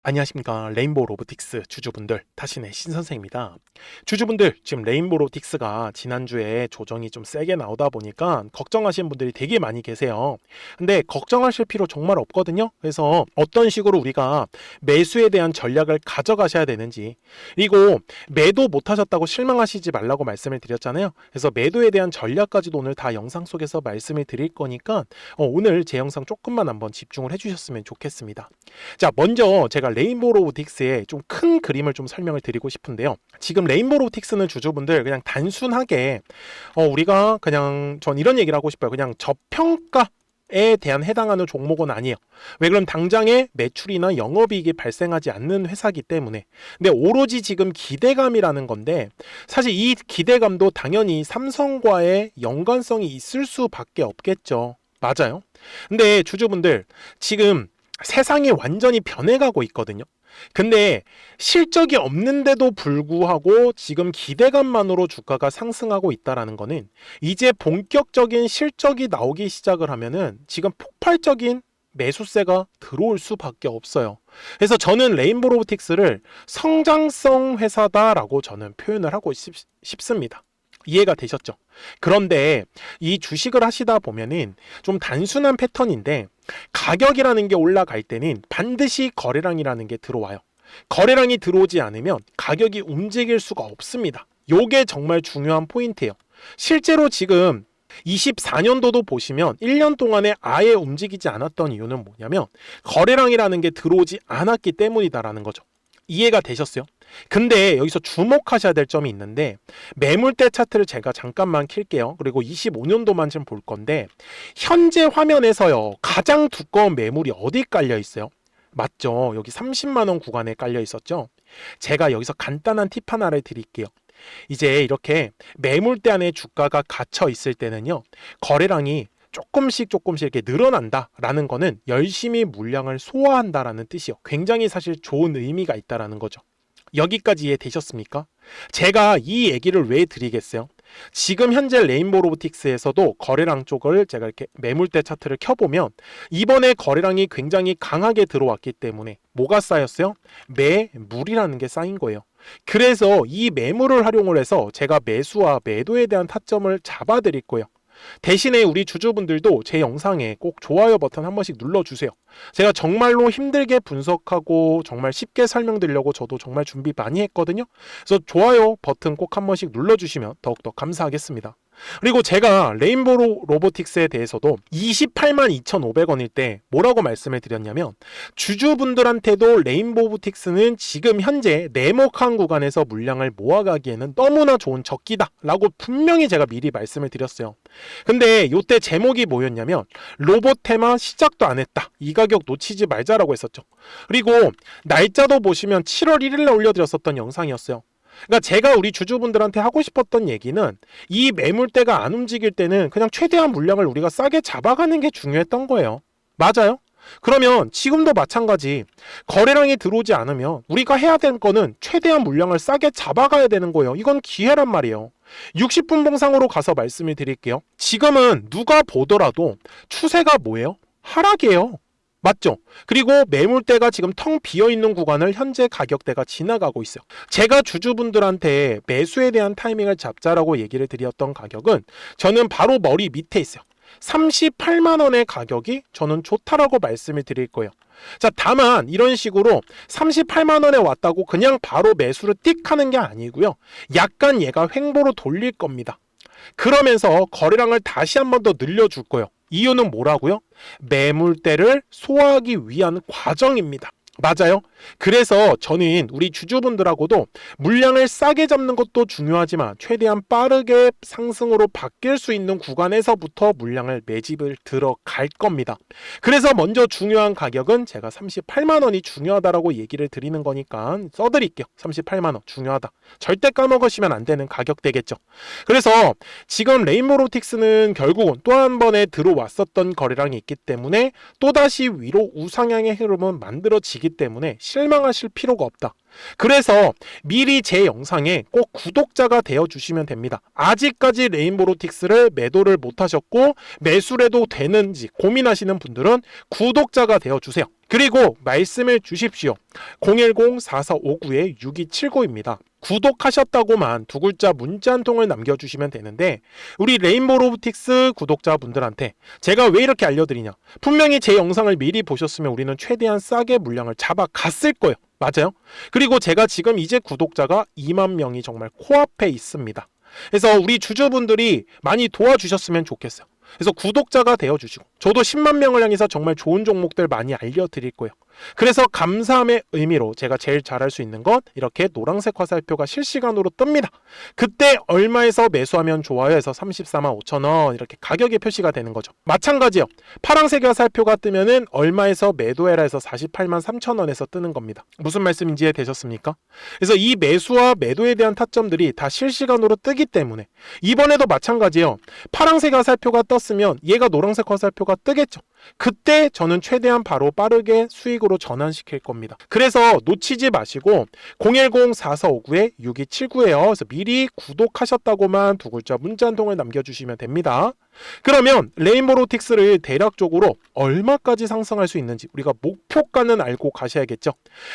안녕하십니까. 레인보우 로보틱스 주주분들, 타신의 신선생입니다. 주주분들, 지금 레인보우 로보틱스가 지난주에 조정이 좀 세게 나오다 보니까 걱정하시는 분들이 되게 많이 계세요. 근데 걱정하실 필요 정말 없거든요. 그래서 어떤 식으로 우리가 매수에 대한 전략을 가져가셔야 되는지, 그리고 매도 못하셨다고 실망하시지 말라고 말씀을 드렸잖아요. 그래서 매도에 대한 전략까지도 오늘 다 영상 속에서 말씀을 드릴 거니까 오늘 제 영상 조금만 한번 집중을 해주셨으면 좋겠습니다. 자, 먼저 제가 레인보우 로보틱스의 좀 큰 그림을 좀 설명을 드리고 싶은데요. 지금 레인보우 로보틱스는 주주분들 그냥 단순하게 우리가 그냥 전 이런 얘기를 하고 싶어요. 그냥 저평가에 대한 해당하는 종목은 아니에요. 왜 그럼 당장에 매출이나 영업이익이 발생하지 않는 회사이기 때문에. 근데 오로지 지금 기대감이라는 건데 사실 이 기대감도 당연히 삼성과의 연관성이 있을 수밖에 없겠죠. 맞아요. 근데 주주분들 지금 세상이 완전히 변해가고 있거든요. 근데 실적이 없는데도 불구하고 지금 기대감만으로 주가가 상승하고 있다는 거는 이제 본격적인 실적이 나오기 시작을 하면은 지금 폭발적인 매수세가 들어올 수밖에 없어요. 그래서 저는 레인보우 로보틱스를 성장성 회사다라고 저는 표현을 하고 싶습니다. 이해가 되셨죠? 그런데 이 주식을 하시다 보면은 좀 단순한 패턴인데 가격이라는 게 올라갈 때는 반드시 거래량이라는 게 들어와요. 거래량이 들어오지 않으면 가격이 움직일 수가 없습니다. 요게 정말 중요한 포인트예요. 실제로 지금 24년도도 보시면 1년 동안에 아예 움직이지 않았던 이유는 뭐냐면 거래량이라는 게 들어오지 않았기 때문이다라는 거죠. 이해가 되셨어요? 근데 여기서 주목하셔야 될 점이 있는데 매물대 차트를 제가 잠깐만 킬게요. 그리고 25년도만 좀 볼 건데 현재 화면에서요 가장 두꺼운 매물이 어디 깔려 있어요? 맞죠? 여기 30만원 구간에 깔려 있었죠? 제가 여기서 간단한 팁 하나를 드릴게요. 이제 이렇게 매물대 안에 주가가 갇혀 있을 때는요 거래량이 조금씩 이렇게 늘어난다라는 거는 열심히 물량을 소화한다라는 뜻이요. 굉장히 사실 좋은 의미가 있다라는 거죠. 여기까지 이해되셨습니까? 제가 이 얘기를 왜 드리겠어요? 지금 현재 레인보우 로보틱스에서도 거래량 쪽을 제가 이렇게 매물대 차트를 켜보면 이번에 거래량이 굉장히 강하게 들어왔기 때문에 뭐가 쌓였어요? 매물이라는 게 쌓인 거예요. 그래서 이 매물을 활용을 해서 제가 매수와 매도에 대한 타점을 잡아드릴 거예요. 대신에 우리 주주분들도 제 영상에 꼭 좋아요 버튼 한 번씩 눌러주세요. 제가 정말로 힘들게 분석하고 정말 쉽게 설명드리려고 저도 정말 준비 많이 했거든요. 그래서 좋아요 버튼 꼭 한 번씩 눌러주시면 더욱더 감사하겠습니다. 그리고 제가 레인보우 로보틱스에 대해서도 28만 2,500원일 때 뭐라고 말씀을 드렸냐면 주주분들한테도 레인보우 로보틱스는 지금 현재 네모칸 구간에서 물량을 모아가기에는 너무나 좋은 적기다 라고 분명히 제가 미리 말씀을 드렸어요. 근데 이때 제목이 뭐였냐면 로봇 테마 시작도 안 했다, 이 가격 놓치지 말자라고 했었죠. 그리고 날짜도 보시면 7월 1일에 올려드렸었던 영상이었어요. 그러니까 제가 우리 주주분들한테 하고 싶었던 얘기는 이 매물대가 안 움직일 때는 그냥 최대한 물량을 우리가 싸게 잡아가는 게 중요했던 거예요. 맞아요? 그러면 지금도 마찬가지 거래량이 들어오지 않으면 우리가 해야 되는 거는 최대한 물량을 싸게 잡아가야 되는 거예요. 이건 기회란 말이에요. 60분 봉상으로 가서 말씀을 드릴게요. 지금은 누가 보더라도 추세가 뭐예요? 하락이에요. 맞죠? 그리고 매물대가 지금 텅 비어있는 구간을 현재 가격대가 지나가고 있어요. 제가 주주분들한테 매수에 대한 타이밍을 잡자라고 얘기를 드렸던 가격은 저는 바로 머리 밑에 있어요. 38만원의 가격이 저는 좋다라고 말씀을 드릴 거예요. 자, 다만 이런 식으로 38만원에 왔다고 그냥 바로 매수를 띡 하는 게 아니고요. 약간 얘가 횡보로 돌릴 겁니다. 그러면서 거래량을 다시 한 번 더 늘려줄 거예요. 이유는 뭐라고요? 매물대를 소화하기 위한 과정입니다. 맞아요. 그래서 저는 우리 주주분들하고도 물량을 싸게 잡는 것도 중요하지만 최대한 빠르게 상승으로 바뀔 수 있는 구간에서부터 물량을 매집을 들어갈 겁니다. 그래서 먼저 중요한 가격은 제가 38만원이 중요하다라고 얘기를 드리는 거니까 써드릴게요. 38만원 중요하다. 절대 까먹으시면 안 되는 가격대겠죠. 그래서 지금 레인보우 로보틱스는 결국은 또 한 번에 들어왔었던 거래량이 있기 때문에 또다시 위로 우상향의 흐름은 만들어지기 때문에 실망하실 필요가 없다. 그래서 미리 제 영상에 꼭 구독자가 되어 주시면 됩니다. 아직까지 레인보우 로보틱스를 매도를 못 하셨고 매수를 해도 되는지 고민하시는 분들은 구독자가 되어 주세요. 그리고 말씀을 주십시오. 010-4459-6279입니다. 구독하셨다고만 두 글자 문자 한 통을 남겨주시면 되는데 우리 레인보우 로보틱스 구독자분들한테 제가 왜 이렇게 알려드리냐, 분명히 제 영상을 미리 보셨으면 우리는 최대한 싸게 물량을 잡아갔을 거예요. 맞아요? 그리고 제가 지금 이제 구독자가 2만 명이 정말 코앞에 있습니다. 그래서 우리 주주분들이 많이 도와주셨으면 좋겠어요. 그래서 구독자가 되어주시고 저도 10만 명을 향해서 정말 좋은 종목들 많이 알려드릴 거예요. 그래서 감사함의 의미로 제가 제일 잘할 수 있는 건 이렇게 노란색 화살표가 실시간으로 뜹니다. 그때 얼마에서 매수하면 좋아요 해서 34만 5천 원 이렇게 가격이 표시가 되는 거죠. 마찬가지요. 파란색 화살표가 뜨면은 얼마에서 매도해라 해서 48만 3천 원에서 뜨는 겁니다. 무슨 말씀인지 이해되셨습니까? 그래서 이 매수와 매도에 대한 타점들이 다 실시간으로 뜨기 때문에 이번에도 마찬가지예요. 파란색 화살표가 떴으면 얘가 노란색 화살표가 뜨겠죠. 그때 저는 최대한 바로 빠르게 수익으로 전환시킬 겁니다. 그래서 놓치지 마시고 010-4459-6279예요. 그래서 미리 구독하셨다고만 두 글자 문자 한 통을 남겨주시면 됩니다. 그러면 레인보우 로보틱스를 대략적으로 얼마까지 상승할 수 있는지 우리가 목표가는 알고 가셔야겠죠.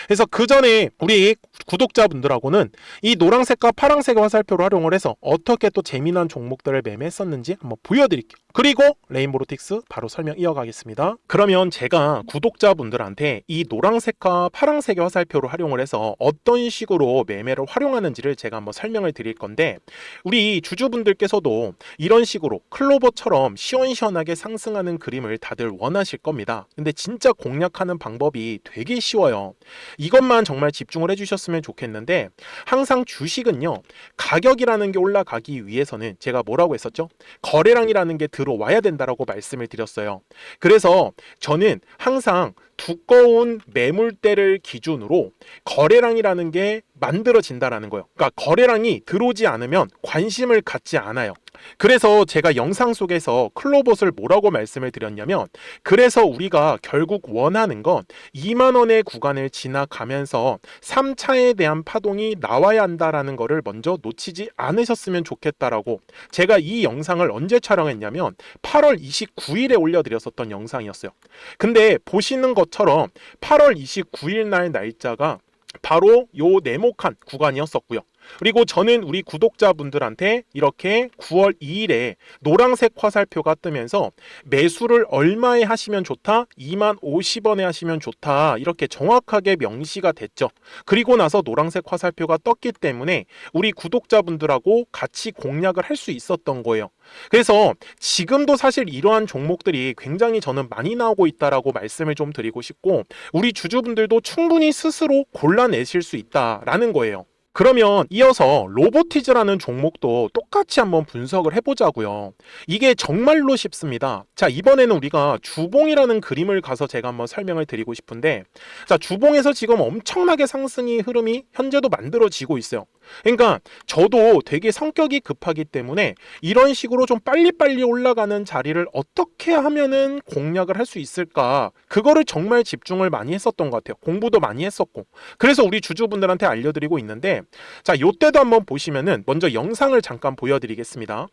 그래서 그 전에 우리 구독자분들하고는 이 노란색과 파란색 화살표를 활용을 해서 어떻게 또 재미난 종목들을 매매했었는지 한번 보여드릴게요. 그리고 레인보우 로보틱스 바로 설명 이어가겠습니다. 그러면 제가 구독자분들한테 이 노란색과 파란색의 화살표를 활용을 해서 어떤 식으로 매매를 활용하는지를 제가 한번 설명을 드릴 건데 우리 주주분들께서도 이런 식으로 클로버처럼 시원시원하게 상승하는 그림을 다들 원하실 겁니다. 근데 진짜 공략하는 방법이 되게 쉬워요. 이것만 정말 집중을 해주셨으면 좋겠는데 항상 주식은요, 가격이라는 게 올라가기 위해서는 제가 뭐라고 했었죠? 거래량이라는 게 들어와야 된다라고 말씀을 드렸어요. 그래서 저는 항상 두꺼운 매물대를 기준으로 거래량이라는 게 만들어진다라는 거예요. 그러니까 거래량이 들어오지 않으면 관심을 갖지 않아요. 그래서 제가 영상 속에서 클로봇을 뭐라고 말씀을 드렸냐면, 그래서 우리가 결국 원하는 건 2만 원의 구간을 지나가면서 3차에 대한 파동이 나와야 한다라는 거를 먼저 놓치지 않으셨으면 좋겠다라고 제가 이 영상을 언제 촬영했냐면 8월 29일에 올려드렸었던 영상이었어요. 근데 보시는 것처럼 8월 29일 날 날짜가 바로 요 네모칸 구간이었었고요. 그리고 저는 우리 구독자분들한테 이렇게 9월 2일에 노란색 화살표가 뜨면서 매수를 얼마에 하시면 좋다? 2만 50원에 하시면 좋다. 이렇게 정확하게 명시가 됐죠. 그리고 나서 노란색 화살표가 떴기 때문에 우리 구독자분들하고 같이 공략을 할 수 있었던 거예요. 그래서 지금도 사실 이러한 종목들이 굉장히 저는 많이 나오고 있다라고 말씀을 좀 드리고 싶고, 우리 주주분들도 충분히 스스로 골라내실 수 있다라는 거예요. 그러면 이어서 로보티즈라는 종목도 똑같이 한번 분석을 해보자고요. 이게 정말로 쉽습니다. 자, 이번에는 우리가 주봉이라는 그림을 가서 제가 한번 설명을 드리고 싶은데, 자, 주봉에서 지금 엄청나게 상승이 흐름이 현재도 만들어지고 있어요. 그러니까 저도 되게 성격이 급하기 때문에 이런 식으로 좀 빨리빨리 올라가는 자리를 어떻게 하면은 공략을 할 수 있을까, 그거를 정말 집중을 많이 했었던 것 같아요. 공부도 많이 했었고. 그래서 우리 주주분들한테 알려드리고 있는데, 자, 요때도 한번 보시면은 먼저 영상을 잠깐 보여드리겠습니다.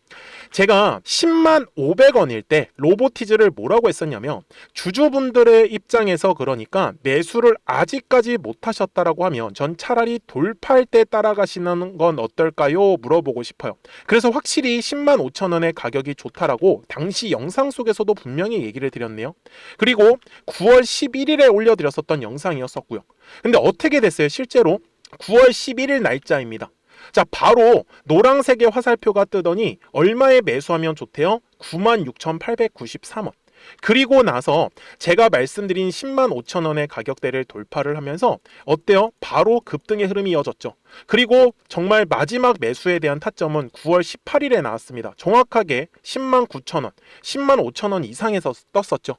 제가 10만 500원일 때 로보티즈를 뭐라고 했었냐면, 주주분들의 입장에서 그러니까 매수를 아직까지 못 하셨다라고 하면 전 차라리 돌파할 때 따라가시는 건 어떨까요? 물어보고 싶어요. 그래서 확실히 10만 5천 원의 가격이 좋다라고 당시 영상 속에서도 분명히 얘기를 드렸네요. 그리고 9월 11일에 올려드렸었던 영상이었었고요. 근데 어떻게 됐어요? 실제로 9월 11일 날짜입니다. 자, 바로 노란색의 화살표가 뜨더니 얼마에 매수하면 좋대요? 96,893원. 그리고 나서 제가 말씀드린 10만 5천 원의 가격대를 돌파를 하면서 어때요? 바로 급등의 흐름이 이어졌죠. 그리고 정말 마지막 매수에 대한 타점은 9월 18일에 나왔습니다. 정확하게 10만 9천 원, 10만 5천 원 이상에서 떴었죠.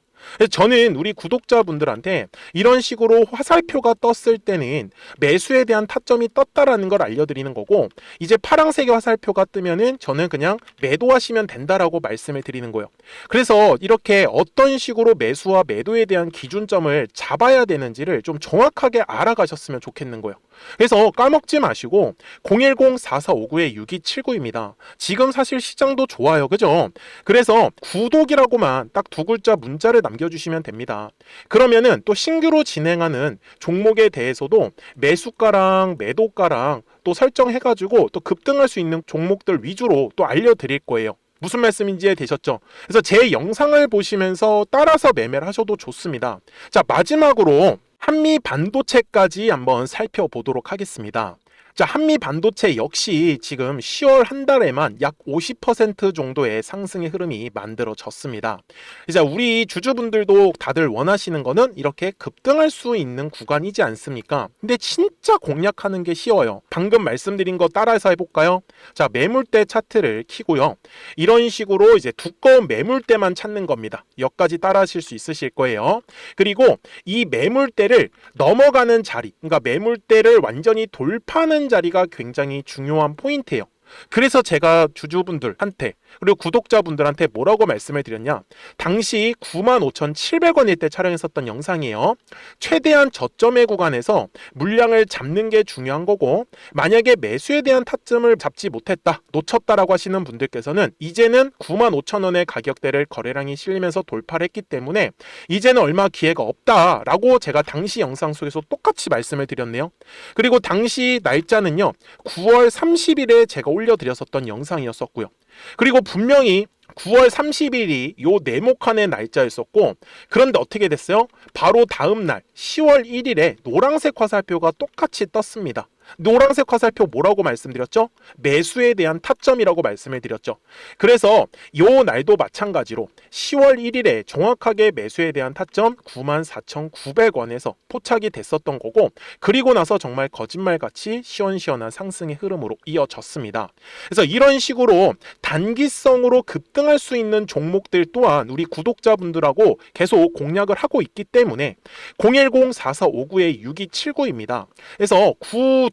저는 우리 구독자분들한테 이런 식으로 화살표가 떴을 때는 매수에 대한 타점이 떴다라는 걸 알려드리는 거고, 이제 파란색의 화살표가 뜨면은 저는 그냥 매도하시면 된다라고 말씀을 드리는 거예요. 그래서 이렇게 어떤 식으로 매수와 매도에 대한 기준점을 잡아야 되는지를 좀 정확하게 알아가셨으면 좋겠는 거예요. 그래서 까먹지 마시고 010-4459-6279입니다. 지금 사실 시장도 좋아요. 그죠? 그래서 구독이라고만 딱 두 글자 문자를 남겨주시면 됩니다. 그러면은 또 신규로 진행하는 종목에 대해서도 매수가랑 매도가랑 또 설정해가지고 또 급등할 수 있는 종목들 위주로 또 알려드릴 거예요. 무슨 말씀인지 되셨죠? 그래서 제 영상을 보시면서 따라서 매매를 하셔도 좋습니다. 자, 마지막으로 한미 반도체까지 한번 살펴보도록 하겠습니다. 자, 한미 반도체 역시 지금 10월 한 달에만 약 50% 정도의 상승의 흐름이 만들어졌습니다. 이제 우리 주주분들도 다들 원하시는 거는 이렇게 급등할 수 있는 구간이지 않습니까? 근데 진짜 공략하는 게 쉬워요. 방금 말씀드린 거 따라서 해볼까요? 자, 매물대 차트를 키고요. 이런 식으로 이제 두꺼운 매물대만 찾는 겁니다. 여기까지 따라 하실 수 있으실 거예요. 그리고 이 매물대를 넘어가는 자리, 그러니까 매물대를 완전히 돌파하는 자리가 굉장히 중요한 포인트예요. 그래서 제가 주주분들한테 그리고 구독자분들한테 뭐라고 말씀을 드렸냐, 당시 95,700원일 때 촬영했었던 영상이에요. 최대한 저점의 구간에서 물량을 잡는 게 중요한 거고, 만약에 매수에 대한 타점을 잡지 못했다, 놓쳤다라고 하시는 분들께서는 이제는 95,000원의 가격대를 거래량이 실리면서 돌파를 했기 때문에 이제는 얼마 기회가 없다라고 제가 당시 영상 속에서 똑같이 말씀을 드렸네요. 그리고 당시 날짜는요, 9월 30일에 제가 올려드렸었던 영상이었었고요. 그리고 분명히 9월 30일이 요 네모칸의 날짜였었고, 그런데 어떻게 됐어요? 바로 다음 날 10월 1일에 노란색 화살표가 똑같이 떴습니다. 노란색 화살표 뭐라고 말씀드렸죠? 매수에 대한 타점이라고 말씀을 드렸죠. 그래서 요 날도 마찬가지로 10월 1일에 정확하게 매수에 대한 타점 94,900원에서 포착이 됐었던 거고, 그리고 나서 정말 거짓말같이 시원시원한 상승의 흐름으로 이어졌습니다. 그래서 이런 식으로 단기성으로 급등할 수 있는 종목들 또한 우리 구독자분들하고 계속 공략을 하고 있기 때문에 010-4459-6279입니다. 그래서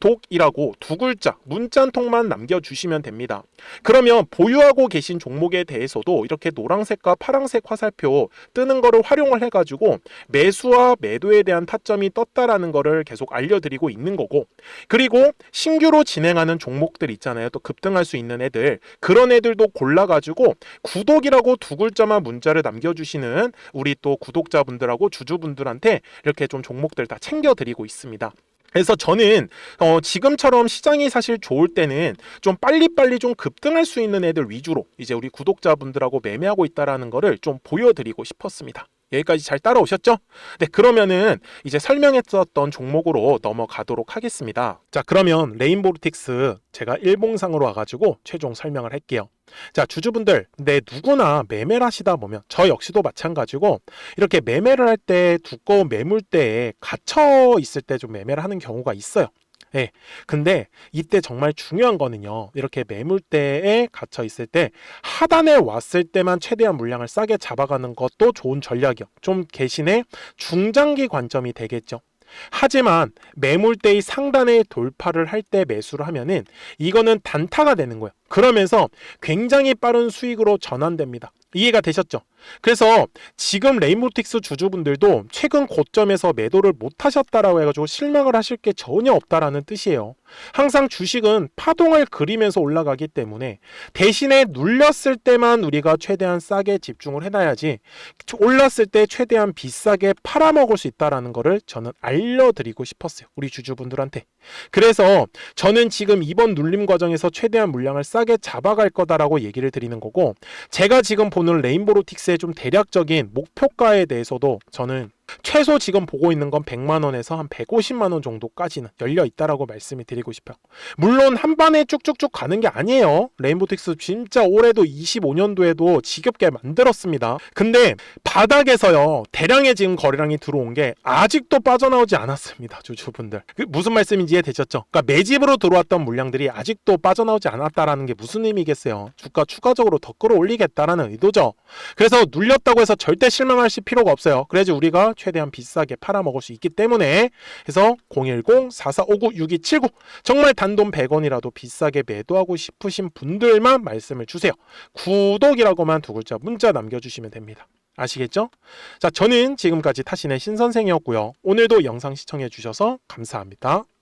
구독이라고 두 글자 문자 한 통만 남겨주시면 됩니다. 그러면 보유하고 계신 종목에 대해서도 이렇게 노란색과 파란색 화살표 뜨는 거를 활용을 해가지고 매수와 매도에 대한 타점이 떴다라는 거를 계속 알려드리고 있는 거고, 그리고 신규로 진행하는 종목들 있잖아요. 또 급등할 수 있는 애들, 그런 애들도 골라가지고 구독이라고 두 글자만 문자를 남겨주시는 우리 또 구독자분들하고 주주분들한테 이렇게 좀 종목들 다 챙겨드리고 있습니다. 그래서 저는 지금처럼 시장이 사실 좋을 때는 좀 빨리빨리 좀 급등할 수 있는 애들 위주로 이제 우리 구독자분들하고 매매하고 있다라는 거를 좀 보여드리고 싶었습니다. 여기까지 잘 따라오셨죠? 네, 그러면은 이제 설명했었던 종목으로 넘어가도록 하겠습니다. 자, 그러면 레인보르틱스 제가 일봉상으로 와가지고 최종 설명을 할게요. 자, 주주분들, 네, 누구나 매매를 하시다 보면 저 역시도 마찬가지고 이렇게 매매를 할 때 두꺼운 매물대에 갇혀 있을 때 좀 매매를 하는 경우가 있어요. 네, 근데 이때 정말 중요한 거는요, 이렇게 매물대에 갇혀 있을 때 하단에 왔을 때만 최대한 물량을 싸게 잡아가는 것도 좋은 전략이요. 좀 대신에 중장기 관점이 되겠죠. 하지만 매물대의 상단에 돌파를 할 때 매수를 하면은 이거는 단타가 되는 거예요. 그러면서 굉장히 빠른 수익으로 전환됩니다. 이해가 되셨죠? 그래서 지금 레인보틱스 주주분들도 최근 고점에서 매도를 못 하셨다라고 해가지고 실망을 하실 게 전혀 없다라는 뜻이에요. 항상 주식은 파동을 그리면서 올라가기 때문에 대신에 눌렸을 때만 우리가 최대한 싸게 집중을 해놔야지 올랐을 때 최대한 비싸게 팔아먹을 수 있다라는 거를 저는 알려드리고 싶었어요. 우리 주주분들한테. 그래서 저는 지금 이번 눌림 과정에서 최대한 물량을 싸게 잡아갈 거다라고 얘기를 드리는 거고, 제가 지금 보는 레인보로틱스의 좀 대략적인 목표가에 대해서도 저는 최소 지금 보고 있는 건 100만 원에서 한 150만 원 정도까지는 열려 있다라고 말씀을 드리고 싶어요. 물론 한 번에 쭉쭉쭉 가는 게 아니에요. 레인보틱스 진짜 올해도 25년도에도 지겹게 만들었습니다. 근데 바닥에서요, 대량의 지금 거래량이 들어온 게 아직도 빠져나오지 않았습니다. 주주분들, 무슨 말씀인지 이해되셨죠? 그러니까 매집으로 들어왔던 물량들이 아직도 빠져나오지 않았다라는 게 무슨 의미겠어요? 주가 추가적으로 더 끌어올리겠다라는 의도죠. 그래서 눌렸다고 해서 절대 실망하실 필요가 없어요. 그래야지 우리가 최대한 비싸게 팔아먹을 수 있기 때문에. 그래서 010-4459-6279 정말 단돈 100원이라도 비싸게 매도하고 싶으신 분들만 말씀을 주세요. 구독이라고만 두 글자 문자 남겨주시면 됩니다. 아시겠죠? 자, 저는 지금까지 타신의 신선생이었고요. 오늘도 영상 시청해 주셔서 감사합니다.